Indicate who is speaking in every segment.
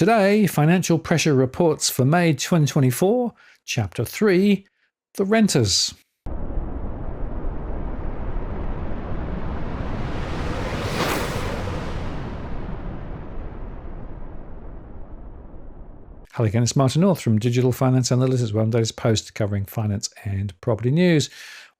Speaker 1: Today, financial pressure reports for May 2024, Chapter 3, The Renters. Hello again, it's Martin North from Digital Finance Analytics, one day's post covering finance and property news.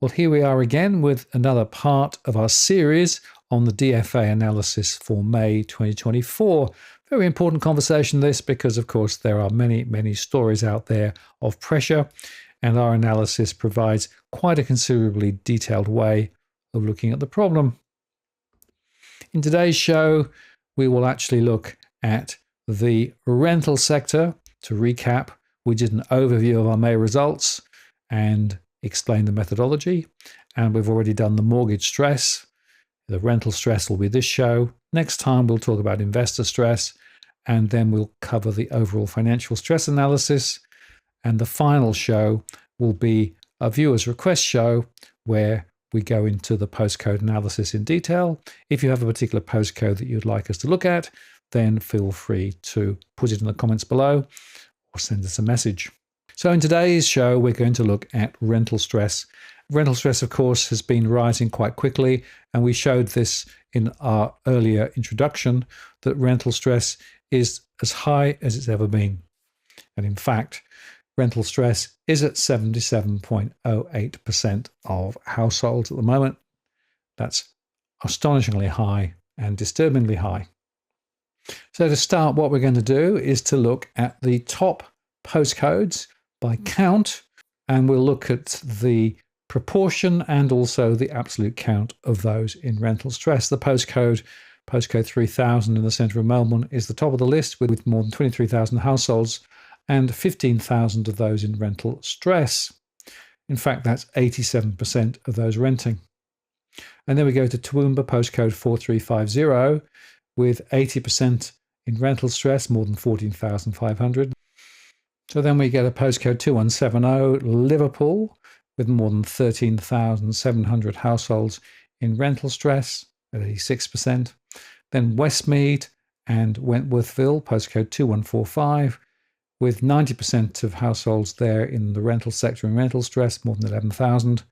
Speaker 1: Well, here we are again with another part of our series on the DFA analysis for May 2024. Very important conversation this because, of course, there are many stories out there of pressure, and our analysis provides quite a considerably detailed way of looking at the problem. In today's show, we will actually look at the rental sector. To recap, we did an overview of our May results and explained the methodology, and we've already done the mortgage stress. The rental stress will be this show. Next time we'll talk about investor stress, and then we'll cover the overall financial stress analysis. And the final show will be a viewer's request show where we go into the postcode analysis in detail. If you have a particular postcode that you'd like us to look at, then feel free to put it in the comments below or send us a message. So in today's show, we're going to look at rental stress. Rental stress, of course, has been rising quite quickly, and we showed this in our earlier introduction, that rental stress is as high as it's ever been. And in fact, rental stress is at 77.08% of households at the moment. That's astonishingly high and disturbingly high. So to start, what we're going to do is to look at the top postcodes by count, and we'll look at the proportion and also the absolute count of those in rental stress. The postcode 3000 in the centre of Melbourne is the top of the list with more than 23,000 households and 15,000 of those in rental stress. In fact, that's 87% of those renting. And then we go to Toowoomba, postcode 4350, with 80% in rental stress, more than 14,500. So then we get a postcode 2170, Liverpool, with more than 13,700 households in rental stress, at 86%. Then Westmead and Wentworthville, postcode 2145, with 90% of households there in the rental sector in rental stress, more than 11,000.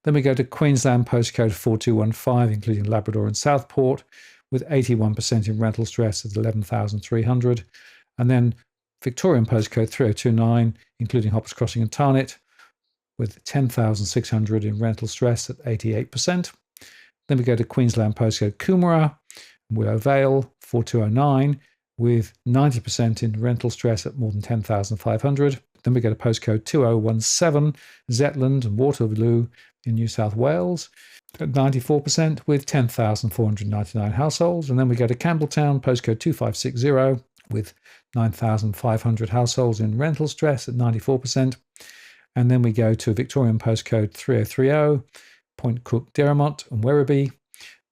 Speaker 1: Then we go to Queensland, postcode 4215, including Labrador and Southport, with 81% in rental stress at 11,300. And then Victorian postcode 3029, including Hoppers Crossing and Tarnit, with 10,600 in rental stress at 88%. Then we go to Queensland postcode Coomera, Willow Vale 4209, with 90% in rental stress at more than 10,500. Then we go to postcode 2017, Zetland and Waterloo in New South Wales, at 94% with 10,499 households. And then we go to Campbelltown, postcode 2560, with 9,500 households in rental stress at 94%. And then we go to Victorian postcode 3030, Point Cook, Derrimut and Werribee,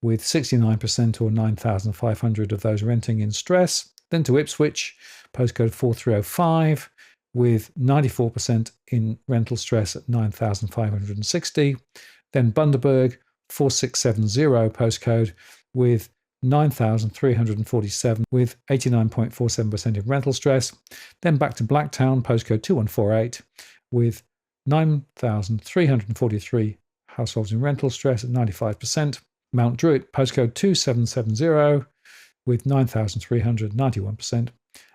Speaker 1: with 69% or 9,500 of those renting in stress. Then to Ipswich, postcode 4305, with 94% in rental stress at 9,560. Then Bundaberg, 4670 postcode, with 9,347 with 89.47% in rental stress. Then back to Blacktown, postcode 2148, with 9,343 households in rental stress at 95%. Mount Druitt, postcode 2770, with 9,391%.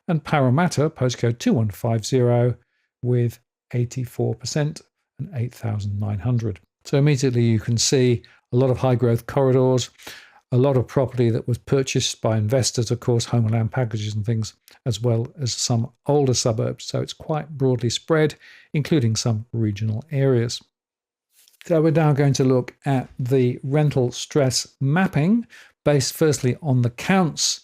Speaker 1: And Parramatta, postcode 2150, with 84% and 8,900. So immediately you can see a lot of high growth corridors, a lot of property that was purchased by investors, of course, home and land packages and things, as well as some older suburbs. So it's quite broadly spread, including some regional areas. So we're now going to look at the rental stress mapping based firstly on the counts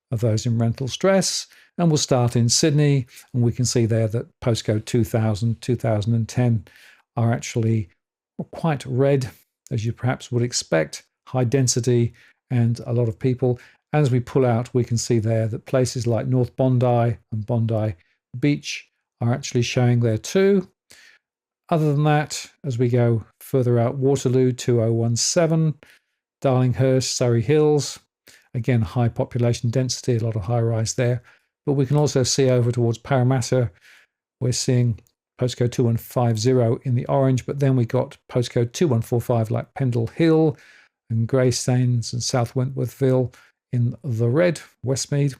Speaker 1: of those in rental stress. And we'll start in Sydney, and we can see there that postcode 2000, 2010 are actually quite red, as you perhaps would expect, high density and a lot of people. As we pull out, we can see there that places like North Bondi and Bondi Beach are actually showing there too. Other than that, as we go further out, Waterloo 2017, Darlinghurst, Surrey Hills, again high population density, a lot of high rise there. But we can also see over towards Parramatta, we're seeing postcode 2150 in the orange, but then we got postcode 2145 like Pendle Hill and Greystanes and South Wentworthville in the red, Westmead,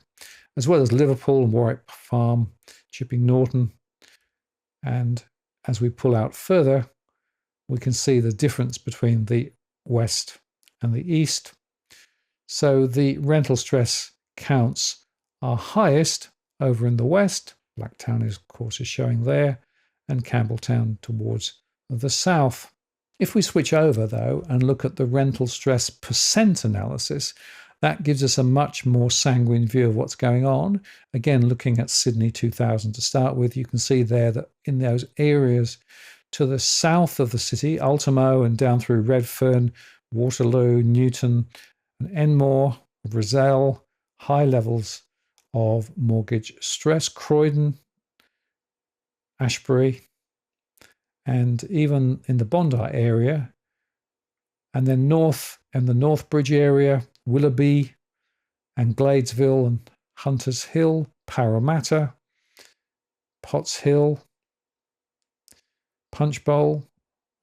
Speaker 1: as well as Liverpool and Warwick Farm, Chipping Norton. And as we pull out further, we can see the difference between the west and the east. So the rental stress counts are highest over in the west. Blacktown, of course, is showing there, and Campbelltown towards the south. If we switch over, though, and look at the rental stress percent analysis, that gives us a much more sanguine view of what's going on. Again, looking at Sydney 2000 to start with, you can see there that in those areas to the south of the city, Ultimo and down through Redfern, Waterloo, Newton, and Enmore, Brazil, high levels of mortgage stress, Croydon, Ashbury, and even in the Bondi area, and then north and the North Bridge area, Willoughby and Gladesville and Hunters Hill, Parramatta, Potts Hill, Punchbowl,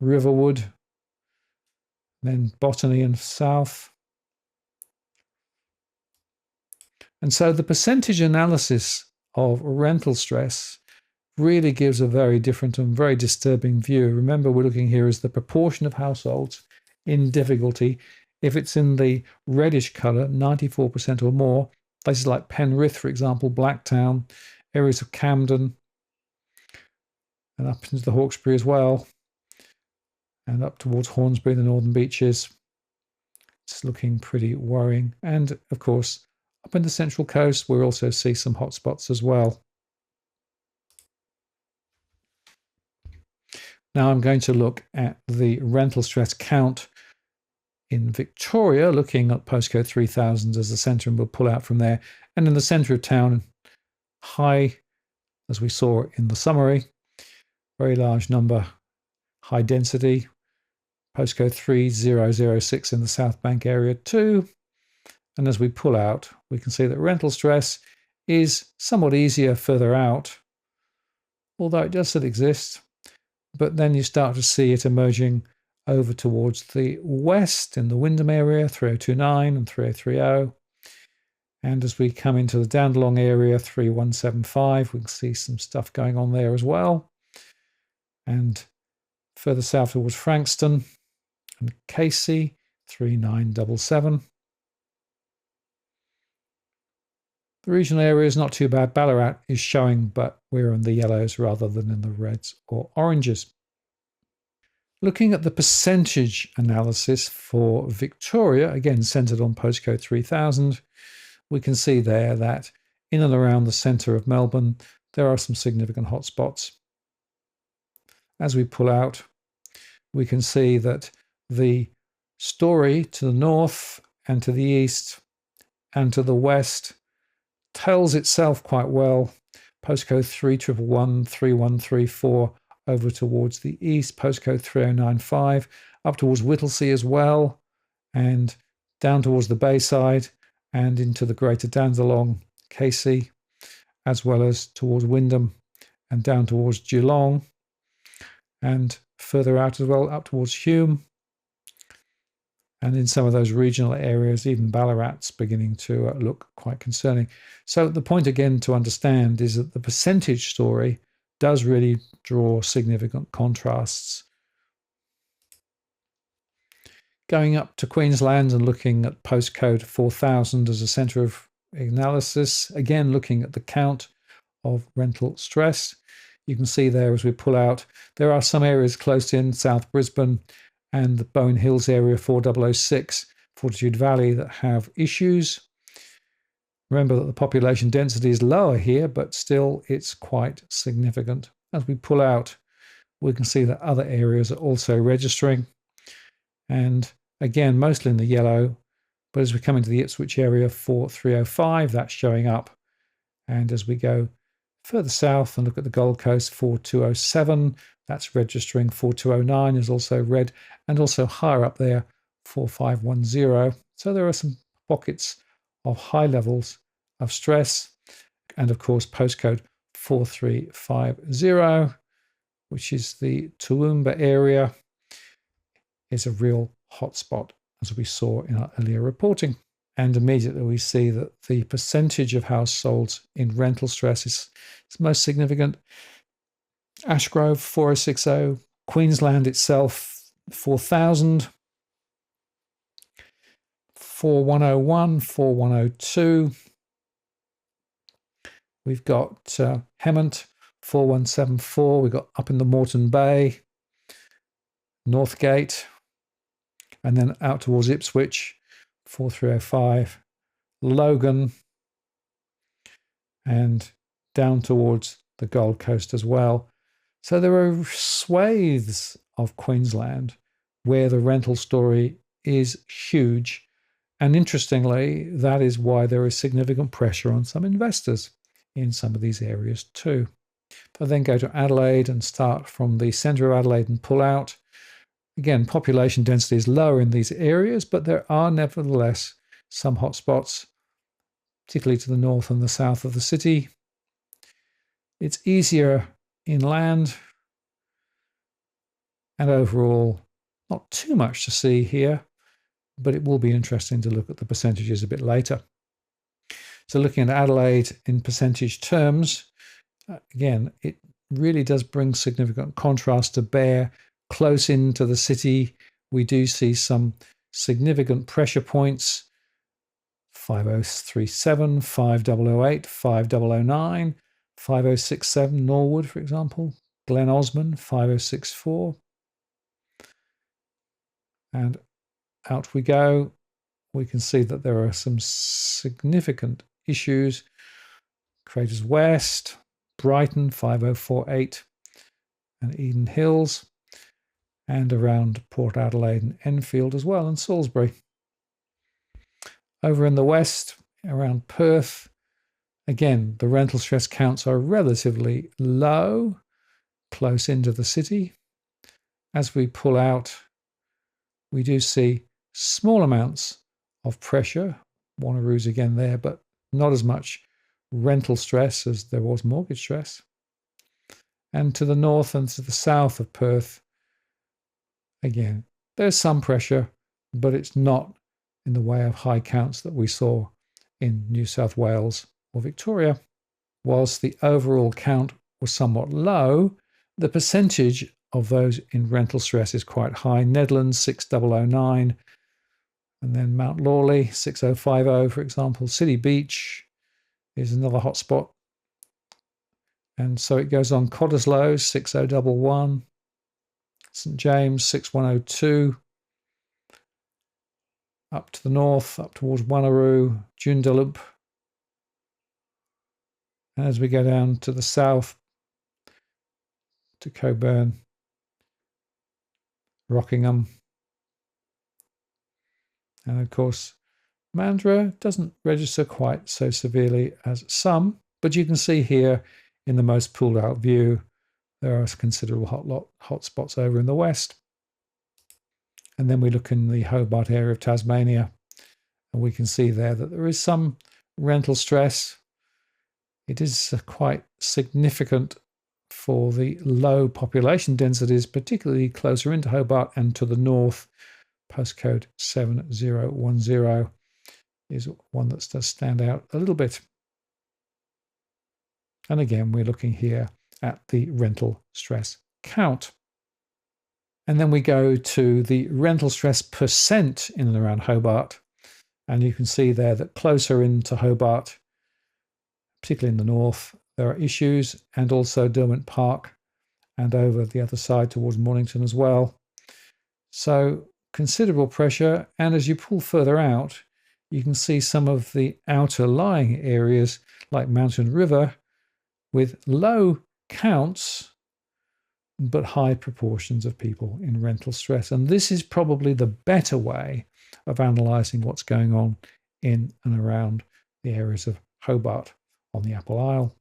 Speaker 1: Riverwood, then Botany and South. And so the percentage analysis of rental stress really gives a very different and very disturbing view. Remember, we're looking here as the proportion of households in difficulty. If it's in the reddish colour, 94% or more, places like Penrith, for example, Blacktown, areas of Camden, and up into the Hawkesbury as well, and up towards Hornsby, the Northern Beaches. It's looking pretty worrying. And of course, up in the Central Coast, we'll also see some hotspots as well. Now I'm going to look at the rental stress count in Victoria, looking at postcode 3000 as the centre, and we'll pull out from there. And in the centre of town, high, as we saw in the summary, very large number, high density, postcode 3006 in the South Bank area too. And as we pull out, we can see that rental stress is somewhat easier further out, although it does still exist. But then you start to see it emerging over towards the west in the Wyndham area, 3029 and 3030. And as we come into the Dandenong area, 3175, we can see some stuff going on there as well. And further south towards Frankston and Casey, 3977. The regional area is not too bad. Ballarat is showing, but we're in the yellows rather than in the reds or oranges. Looking at the percentage analysis for Victoria, again centred on postcode 3000, we can see there that in and around the centre of Melbourne, there are some significant hotspots. As we pull out, we can see that the story to the north and to the east and to the west tells itself quite well. Postcode 3111, 3134 over towards the east, postcode 3095 up towards Whittlesea as well, and down towards the Bayside and into the Greater Dandenong, Casey, as well as towards Wyndham and down towards Geelong, and further out as well up towards Hume. And in some of those regional areas, even Ballarat's beginning to look quite concerning. So the point again to understand is that the percentage story does really draw significant contrasts. Going up to Queensland and looking at postcode 4000 as a centre of analysis, again looking at the count of rental stress. You can see there as we pull out, there are some areas close in South Brisbane and the Bowen Hills area, 4006, Fortitude Valley, that have issues. Remember that the population density is lower here, but still it's quite significant. As we pull out, we can see that other areas are also registering. And again, mostly in the yellow, but as we come into the Ipswich area, 4305, that's showing up. And as we go further south and look at the Gold Coast, 4207, that's registering. 4209 is also red, and also higher up there, 4510. So there are some pockets of high levels of stress. and of course postcode 4350, which is the Toowoomba area, is a real hotspot, as we saw in our earlier reporting. And immediately we see that the percentage of households in rental stress is most significant. Ashgrove 4060, Queensland itself 4000, 4101, 4102. We've got Hemmant 4174. We've got up in the Moreton Bay, Northgate, and then out towards Ipswich 4305, Logan, and down towards the Gold Coast as well. So there are swathes of Queensland where the rental story is huge. And interestingly, that is why there is significant pressure on some investors in some of these areas too. But then go to Adelaide and start from the centre of Adelaide and pull out. Again, population density is lower in these areas, but there are nevertheless some hotspots, particularly to the north and the south of the city. It's easier inland, and overall, not too much to see here, but it will be interesting to look at the percentages a bit later. So looking at Adelaide in percentage terms, again, it really does bring significant contrast to bear. Close into the city, we do see some significant pressure points: 5037, 5008, 5009, 5067 Norwood, for example, Glen Osmond 5064. And out we go. We can see that there are some significant issues. Craters West, Brighton 5048, and Eden Hills, and around Port Adelaide and Enfield as well, and Salisbury. Over in the west, around Perth, again, the rental stress counts are relatively low, close into the city. As we pull out, we do see small amounts of pressure. Wanneroo's again there, but not as much rental stress as there was mortgage stress. And to the north and to the south of Perth, again, there's some pressure, but it's not in the way of high counts that we saw in New South Wales or Victoria. Whilst the overall count was somewhat low, the percentage of those in rental stress is quite high. Nedlands 6009, and then Mount Lawley 6050, for example. City Beach is another hotspot. And so it goes on. Cottesloe 6011, St James 6102, up to the north, up towards Wanneroo, Joondalup. And as we go down to the south, to Coburn, Rockingham, and of course Mandurah doesn't register quite so severely as some, but you can see here in the most pulled out view there are considerable hotspots over in the west. And then we look in the Hobart area of Tasmania, and we can see there that there is some rental stress. It is quite significant for the low population densities, particularly closer into Hobart and to the north. Postcode 7010 is one that does stand out a little bit. And again, we're looking here at the rental stress count. And then we go to the rental stress percent in and around Hobart. And you can see there that closer into Hobart, particularly in the north, there are issues, and also Derwent Park and over the other side towards Mornington as well. So considerable pressure. And as you pull further out, you can see some of the outer lying areas like Mountain River with low counts but high proportions of people in rental stress. And this is probably the better way of analysing what's going on in and around the areas of Hobart on the Apple Isle.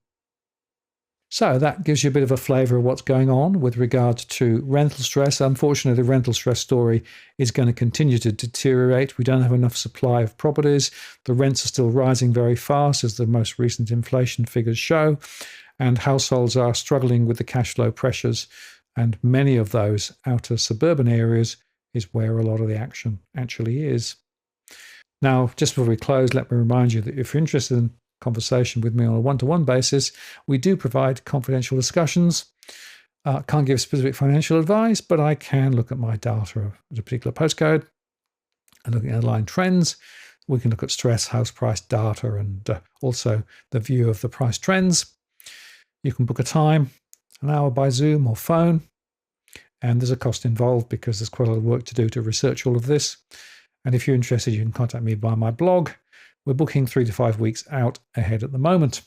Speaker 1: So that gives you a bit of a flavour of what's going on with regard to rental stress. Unfortunately, the rental stress story is going to continue to deteriorate. We don't have enough supply of properties. The rents are still rising very fast, as the most recent inflation figures show, and households are struggling with the cash flow pressures. And many of those outer suburban areas is where a lot of the action actually is. Now, just before we close, let me remind you that if you're interested in conversation with me on a one-to-one basis, we do provide confidential discussions. Can't give specific financial advice, but I can look at my data at a particular postcode and look at underlying trends. We can look at stress, house price data, and also the view of the price trends. You can book a time, an hour by Zoom or phone, and there's a cost involved because there's quite a lot of work to do to research all of this. And if you're interested, you can contact me via my blog. We're booking 3 to 5 weeks out ahead at the moment.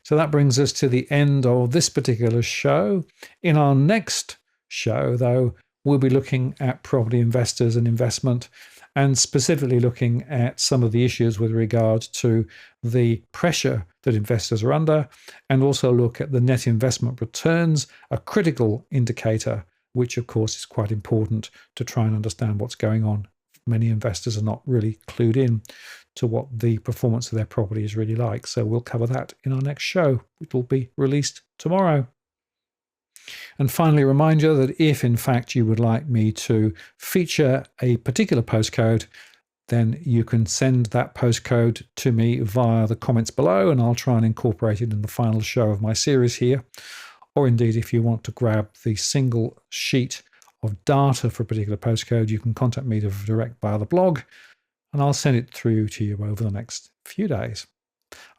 Speaker 1: So that brings us to the end of this particular show. In our next show, though, we'll be looking at property investors and investment, and specifically looking at some of the issues with regard to the pressure that investors are under, and also look at the net investment returns, a critical indicator, which of course is quite important to try and understand what's going on. Many investors are not really clued in to what the performance of their property is really like. So we'll cover that in our next show, which will be released tomorrow. And finally, remind you that if in fact you would like me to feature a particular postcode, then you can send that postcode to me via the comments below, and I'll try and incorporate it in the final show of my series here. Or indeed, if you want to grab the single sheet of data for a particular postcode, you can contact me direct via the blog, and I'll send it through to you over the next few days.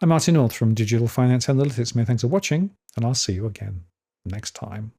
Speaker 1: I'm Martin North from Digital Finance Analytics. Many thanks for watching, and I'll see you again next time.